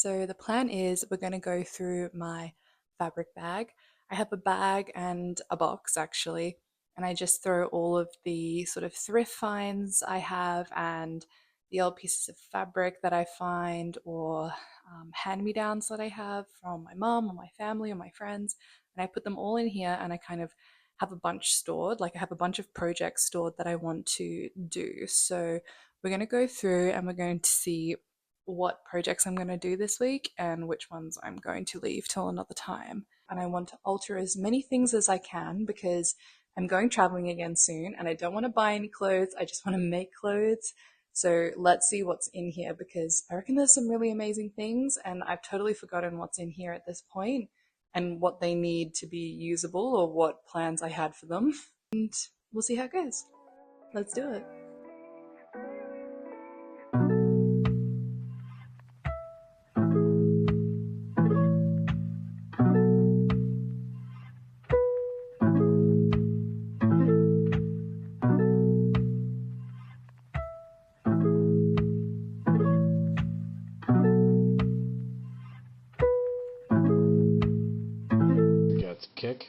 So the plan is we're going to go through my fabric bag. I have a bag and a box actually, and I just throw all of the sort of thrift finds I have and the old pieces of fabric that I find or hand-me-downs that I have from my mum or my family or my friends, and I put them all in here and I kind of have a bunch stored. Like I have a bunch of projects stored that I want to do. So we're going to go through and we're going to see what projects I'm going to do this week and which ones I'm going to leave till another time. And I want to alter as many things as I can because I'm going traveling again soon and I don't want to buy any clothes. I just want to make clothes. So let's see what's in here because I reckon there's some really amazing things and I've totally forgotten what's in here at this point and what they need to be usable or what plans I had for them. And we'll see how it goes. Let's do it. Gets kick.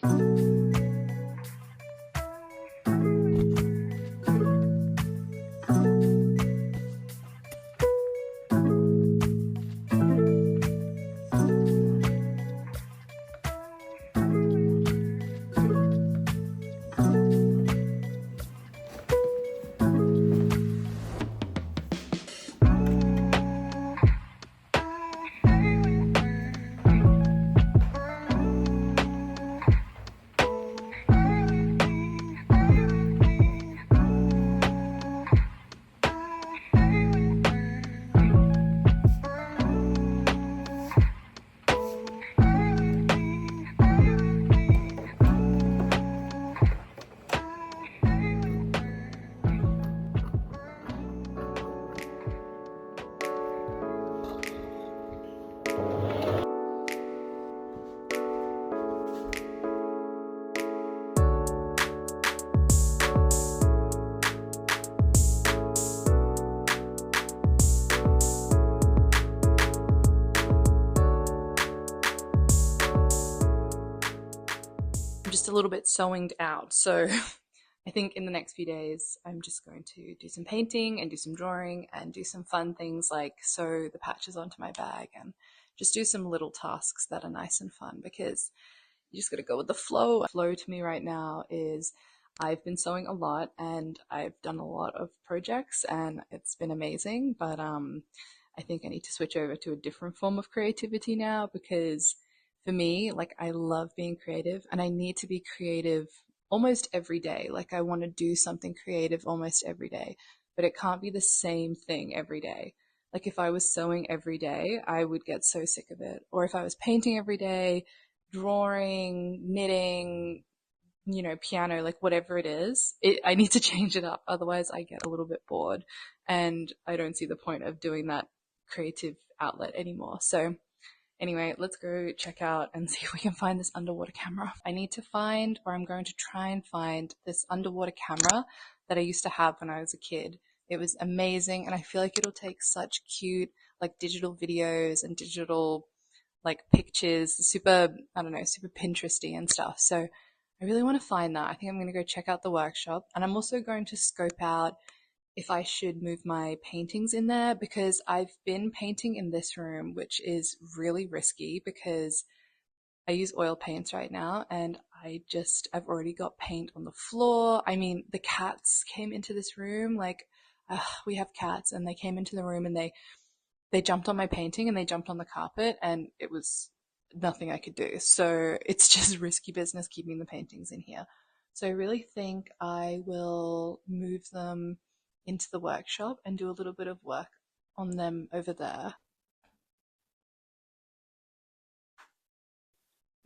I'm just a little bit sewing out, so I think in the next few days I'm just going to do some painting and do some drawing and do some fun things like sew the patches onto my bag and just do some little tasks that are nice and fun because you just got to go with the flow. Flow to me right now is I've been sewing a lot and I've done a lot of projects and it's been amazing, but I think I need to switch over to a different form of creativity now because for me, like I love being creative and I need to be creative almost every day. Like I want to do something creative almost every day, but it can't be the same thing every day. Like if I was sewing every day, I would get so sick of it. Or if I was painting every day, drawing, knitting, piano, like whatever it is, I need to change it up. Otherwise, I get a little bit bored and I don't see the point of doing that creative outlet anymore. So anyway, let's go check out and see if we can find this underwater camera. I need to find, or I'm going to try and find this underwater camera that I used to have when I was a kid. It was amazing and I feel like it'll take such cute like digital videos and digital like pictures, super, I don't know, super Pinteresty and stuff. So I really want to find that. I think I'm going to go check out the workshop and I'm also going to scope out if I should move my paintings in there because I've been painting in this room, which is really risky because I use oil paints right now and I've already got paint on the floor. I mean, the cats came into this room, like, we have cats and they came into the room and they jumped on my painting and they jumped on the carpet and it was nothing I could do. So it's just risky business keeping the paintings in here. So I really think I will move them into the workshop and do a little bit of work on them over there.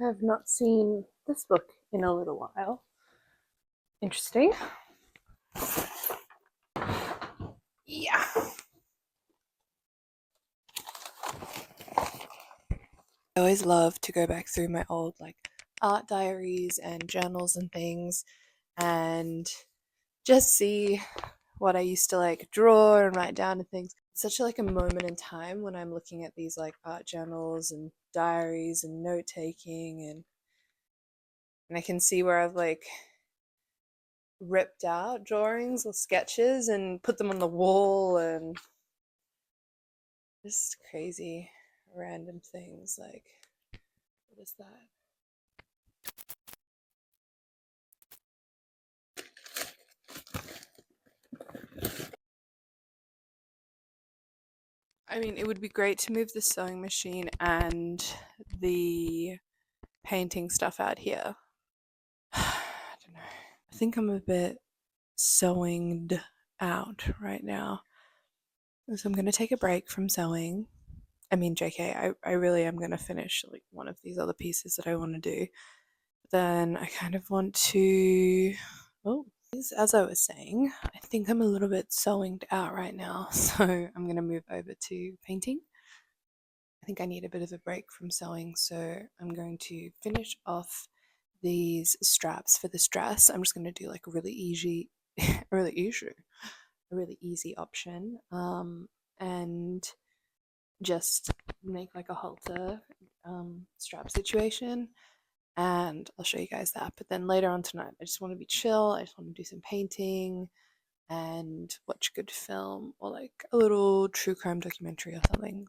I have not seen this book in a little while. Interesting. Yeah. I always love to go back through my old like art diaries and journals and things and just see what I used to like draw and write down and things. such like a moment in time when I'm looking at these like art journals and diaries and note taking, and I can see where I've like ripped out drawings or sketches and put them on the wall, and just crazy random things like, what is that? I mean, it would be great to move the sewing machine and the painting stuff out here. I don't know. I think I'm a bit sewinged out right now. So I'm going to take a break from sewing. I mean, JK, I really am going to finish like one of these other pieces that I want to do. Then I kind of want to, oh, as I was saying, I think I'm a little bit sewinged out right now. So I'm going to move over to painting. I think I need a bit of a break from sewing. So I'm going to finish off these straps for this dress. I'm just going to do like a really easy, a really easy option, and just make like a halter strap situation, and I'll show you guys that. But then later on tonight, I just want to be chill. I just want to do some painting and watch a good film or like a little true crime documentary or something.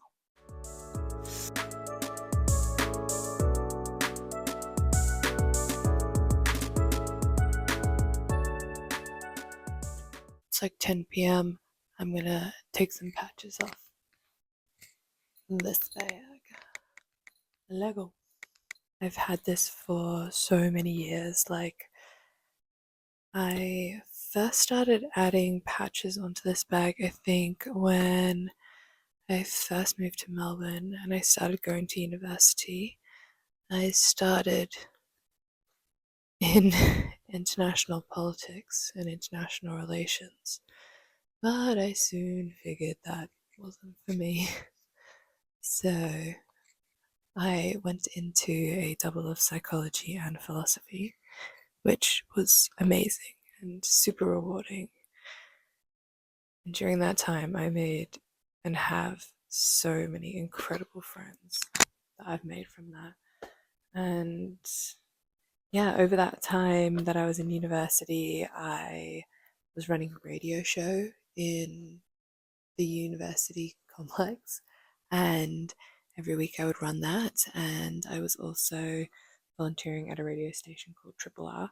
It's like 10 p.m. I'm gonna take some patches off this bag. Lego. I've had this for so many years. Like, I first started adding patches onto this bag, I think, when I first moved to Melbourne and I started going to university. I started in international politics and international relations, but I soon figured that wasn't for me. So I went into a double of psychology and philosophy, which was amazing and super rewarding. And during that time, I made and have so many incredible friends that I've made from that. And yeah, over that time that I was in university, I was running a radio show in the university complex, and every week I would run that. And I was also volunteering at a radio station called Triple R,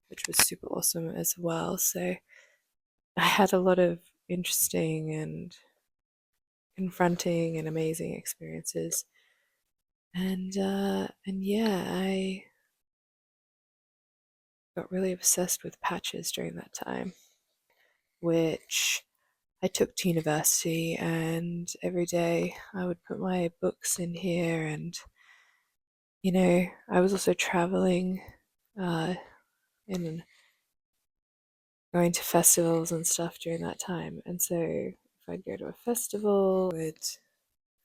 which was super awesome as well. So I had a lot of interesting and confronting and amazing experiences. And yeah, I got really obsessed with patches during that time, which I took to university, and every day I would put my books in here. And I was also traveling, uh, and going to festivals and stuff during that time. And so if I'd go to a festival, I would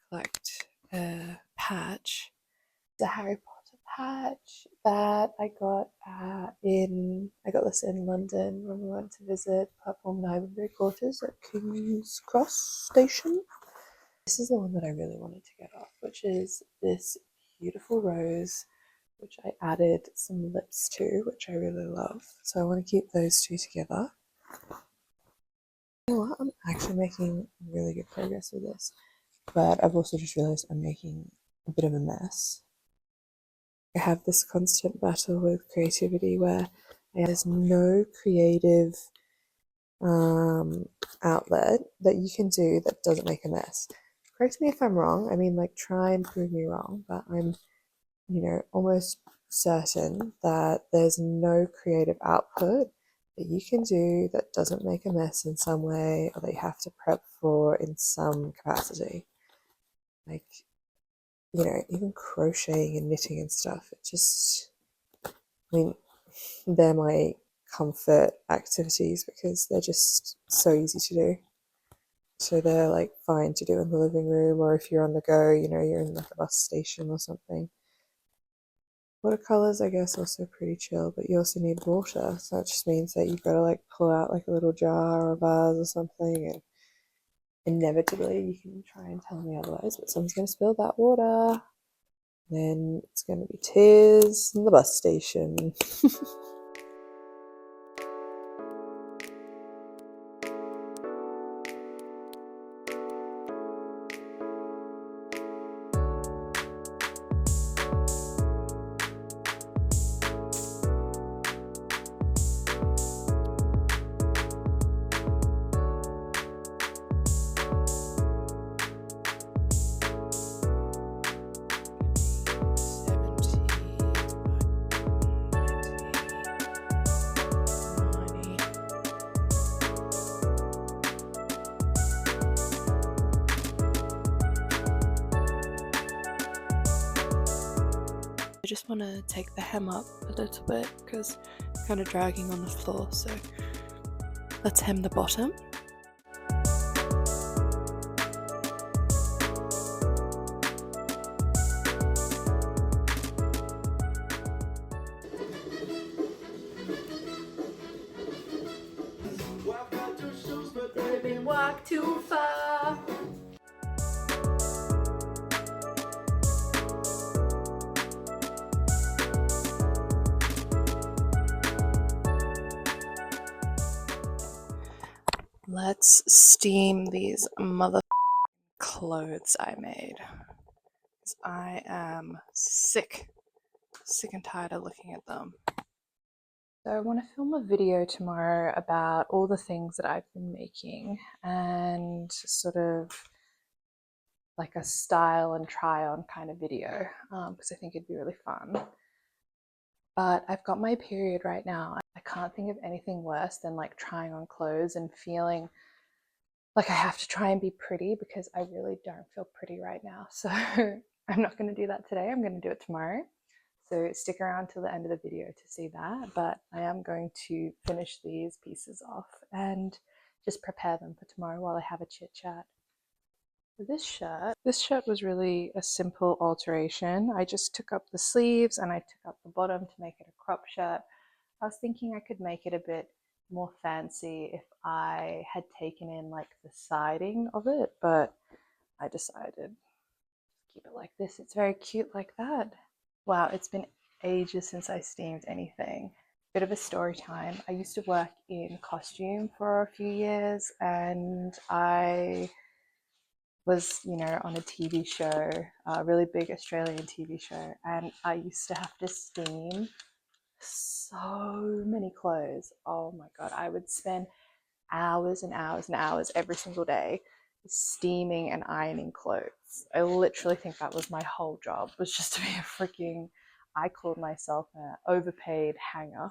collect a patch, the Harry Potter patch that I got I got this in London when we went to visit Platform 9 Library Quarters at King's Cross Station. This is the one that I really wanted to get off, which is this beautiful rose, which I added some lips to, which I really love. So I want to keep those two together. You know what? I'm actually making really good progress with this, but I've also just realized I'm making a bit of a mess. I have this constant battle with creativity where there's no creative outlet that you can do that doesn't make a mess. Correct me if I'm wrong. I mean, like, try and prove me wrong, but I'm, almost certain that there's no creative output that you can do that doesn't make a mess in some way, or that you have to prep for in some capacity. Like, even crocheting and knitting and stuff, I mean, they're my comfort activities because they're just so easy to do. So they're like fine to do in the living room, or if you're on the go, you're in like a bus station or something. Watercolors, I guess, also pretty chill, but you also need water, so that just means that you've got to like pull out like a little jar or a vase or something and Inevitably, you can try and tell me otherwise, but someone's going to spill that water. Then it's going to be tears in the bus station. I just want to take the hem up a little bit because it's kind of dragging on the floor, so let's hem the bottom. Walk too far. Let's steam these mother clothes I made. I am sick and tired of looking at them. So I want to film a video tomorrow about all the things that I've been making and sort of like a style and try on kind of video because I think it'd be really fun. But I've got my period right now. I can't think of anything worse than like trying on clothes and feeling like I have to try and be pretty because I really don't feel pretty right now. So I'm not going to do that today. I'm going to do it tomorrow. So stick around till the end of the video to see that. But I am going to finish these pieces off and just prepare them for tomorrow while I have a chit chat. This shirt was really a simple alteration. I just took up the sleeves and I took up the bottom to make it a crop shirt. I was thinking I could make it a bit more fancy if I had taken in like the siding of it, but I decided to keep it like this. It's very cute like that. Wow, it's been ages since I steamed anything. Bit of a story time. I used to work in costume for a few years and I was, on a TV show, a really big Australian TV show, and I used to have to steam so many clothes. Oh my God, I would spend hours and hours and hours every single day steaming and ironing clothes. I literally think that was my whole job, was just to be a freaking, I called myself an overpaid hanger,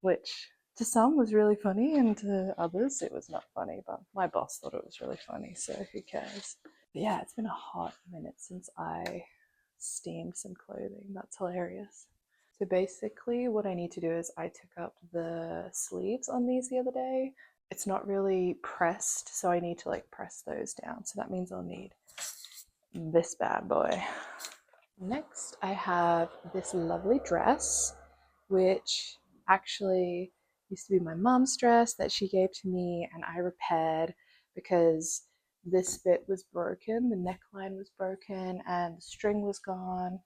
which to some was really funny and to others it was not funny, but my boss thought it was really funny, so who cares. But yeah, it's been a hot minute since I steamed some clothing. That's hilarious. So basically what I need to do is I took up the sleeves on these the other day. It's not really pressed, so I need to like press those down. So that means I'll need this bad boy. Next, I have this lovely dress, which actually used to be my mom's dress that she gave to me and I repaired because this bit was broken, the neckline was broken and the string was gone.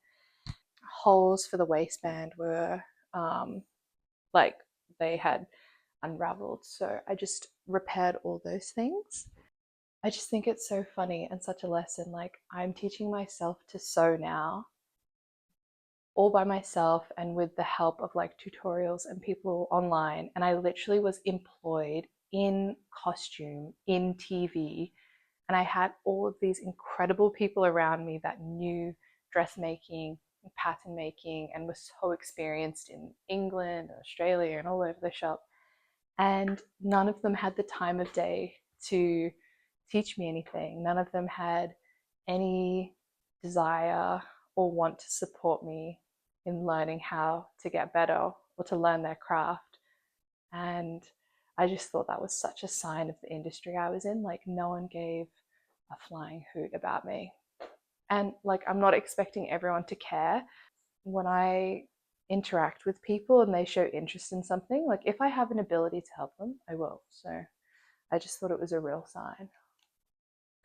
Holes for the waistband were like they had unraveled, so I just repaired all those things. I just think it's so funny and such a lesson. Like, I'm teaching myself to sew now all by myself and with the help of like tutorials and people online, and I literally was employed in costume in TV, and I had all of these incredible people around me that knew dressmaking and pattern making and was so experienced in England, Australia, and all over the shop. And none of them had the time of day to teach me anything. None of them had any desire or want to support me in learning how to get better or to learn their craft. And I just thought that was such a sign of the industry I was in. Like, no one gave a flying hoot about me. And like, I'm not expecting everyone to care. When I interact with people and they show interest in something, like if I have an ability to help them, I will. So I just thought it was a real sign.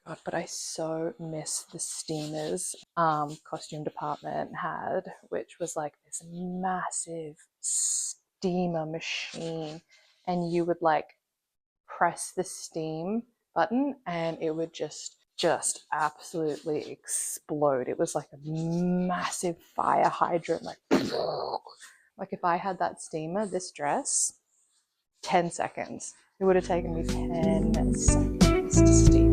God, but I so miss the steamers costume department had, which was like this massive steamer machine, and you would like press the steam button and it would just absolutely explode. It was like a massive fire hydrant, like if I had that steamer, this dress, 10 seconds. It would have taken me 10 seconds to steam